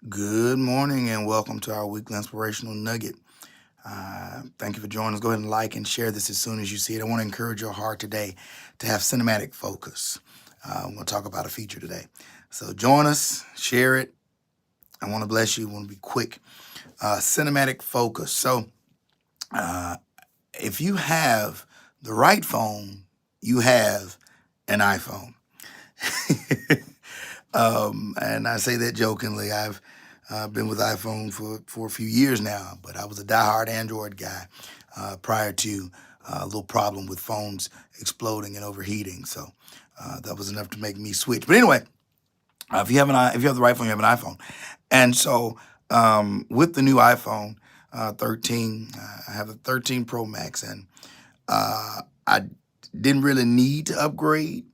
Good morning and welcome to our weekly inspirational nugget. Thank you for joining us. Go ahead and like and share this as soon as you see it. I want to encourage your heart today to have cinematic focus. I'm going to talk about a feature today. So join us, share it. I want to bless you. I want to be quick. Cinematic focus. So if you have the right phone, you have an iPhone. And I say that jokingly. I've been with iPhone for a few years now, but I was a diehard Android guy prior to a little problem with phones exploding and overheating. So that was enough to make me switch. But anyway, if you have the right phone, you have an iPhone. And so with the new iPhone 13, I have a 13 Pro Max, and I didn't really need to upgrade.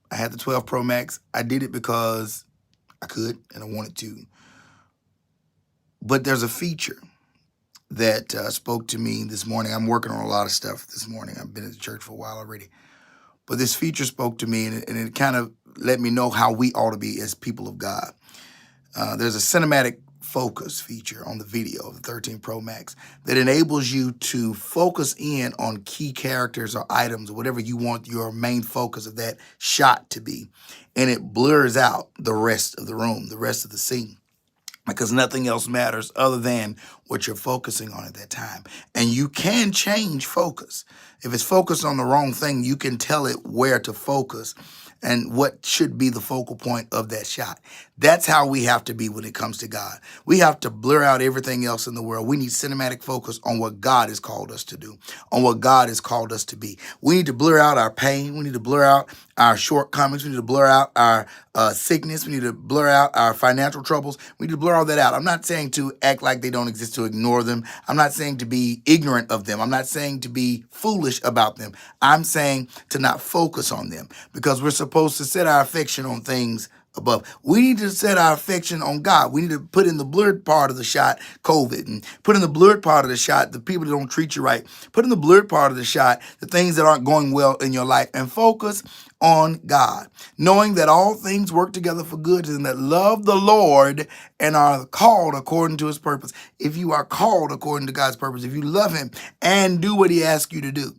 I had the 12 Pro Max. I did it because I could and I wanted to. But there's a feature that spoke to me this morning. I'm working on a lot of stuff this morning. I've been at the church for a while already. But this feature spoke to me, and it kind of let me know how we ought to be as people of God. There's a cinematic focus feature on the video of the 13 Pro Max that enables you to focus in on key characters or items or whatever you want your main focus of that shot to be. And it blurs out the rest of the room, the rest of the scene, because nothing else matters other than what you're focusing on at that time. And you can change focus. If it's focused on the wrong thing, you can tell it where to focus and what should be the focal point of that shot. That's how we have to be when it comes to God. We have to blur out everything else in the world. We need cinematic focus on what God has called us to do, on what God has called us to be. We need to blur out our pain. We need to blur out our shortcomings. We need to blur out our sickness. We need to blur out our financial troubles. We need to blur all that out. I'm not saying to act like they don't exist, to ignore them. I'm not saying to be ignorant of them. I'm not saying to be foolish about them. I'm saying to not focus on them, because we're supposed to set our affection on things above. We need to set our affection on God. We need to put in the blurred part of the shot COVID, and put in the blurred part of the shot the people that don't treat you right. Put in the blurred part of the shot the things that aren't going well in your life, and focus on God, knowing that all things work together for good and that love the Lord and are called according to his purpose. If you are called according to God's purpose, if you love him and do what he asks you to do,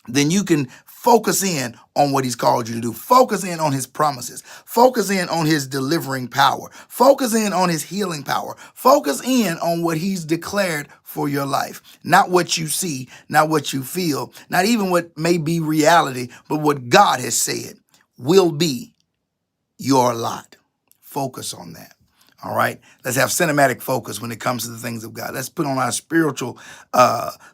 then you can focus in on what he's called you to do. Focus in on his promises. Focus in on his delivering power. Focus in on his healing power. Focus in on what he's declared for your life. Not what you see, not what you feel, not even what may be reality, but what God has said will be your lot. Focus on that. All right, let's have cinematic focus when it comes to the things of God. Let's put on our spiritual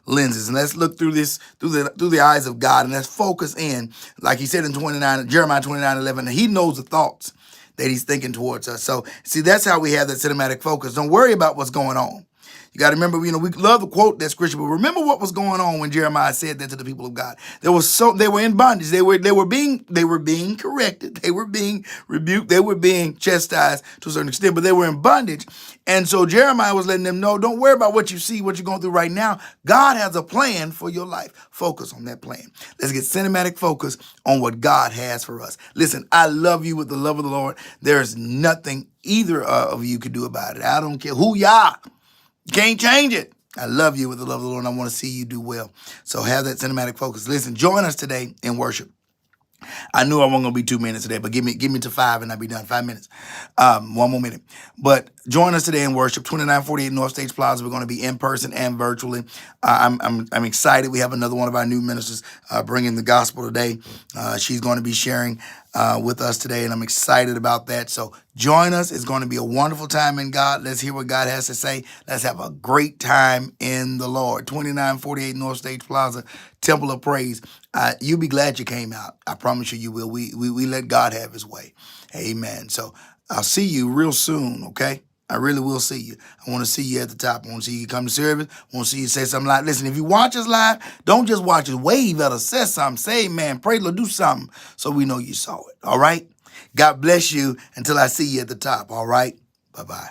lenses, and let's look through this through the eyes of God, and let's focus in, like he said in Jeremiah 29:11. He knows the thoughts that he's thinking towards us. So see, that's how we have that cinematic focus. Don't worry about what's going on. You got to remember, we love to quote that scripture, but remember what was going on when Jeremiah said that to the people of God. They were in bondage. They were being corrected. They were being rebuked. They were being chastised to a certain extent, but they were in bondage. And so Jeremiah was letting them know, don't worry about what you see, what you're going through right now. God has a plan for your life. Focus on that plan. Let's get cinematic focus on what God has for us. Listen, I love you with the love of the Lord. There's nothing either of you could do about it. I don't care who you are. You can't change it. I love you with the love of the Lord, and I want to see you do well. So have that cinematic focus. Listen, join us today in worship. I knew I wasn't going to be 2 minutes today, but give me to 5 and I'll be done. 5 minutes. One more minute. But join us today in worship, 2948 North Stage Plaza. We're going to be in person and virtually. I'm excited. We have another one of our new ministers bringing the gospel today. She's going to be sharing with us today, and I'm excited about that. So join us. It's going to be a wonderful time in God. Let's hear what God has to say. Let's have a great time in the Lord. 2948 North Stage Plaza, Temple of Praise. You'll be glad you came out. I promise you will. We let God have his way. Amen. So I'll see you real soon, okay? I really will see you. I want to see you at the top. I want to see you come to service. I want to see you say something like, listen, if you watch us live, don't just watch us. Wave at us. Say something. Say, man, pray, Lord, do something so we know you saw it. All right? God bless you until I see you at the top. All right? Bye-bye.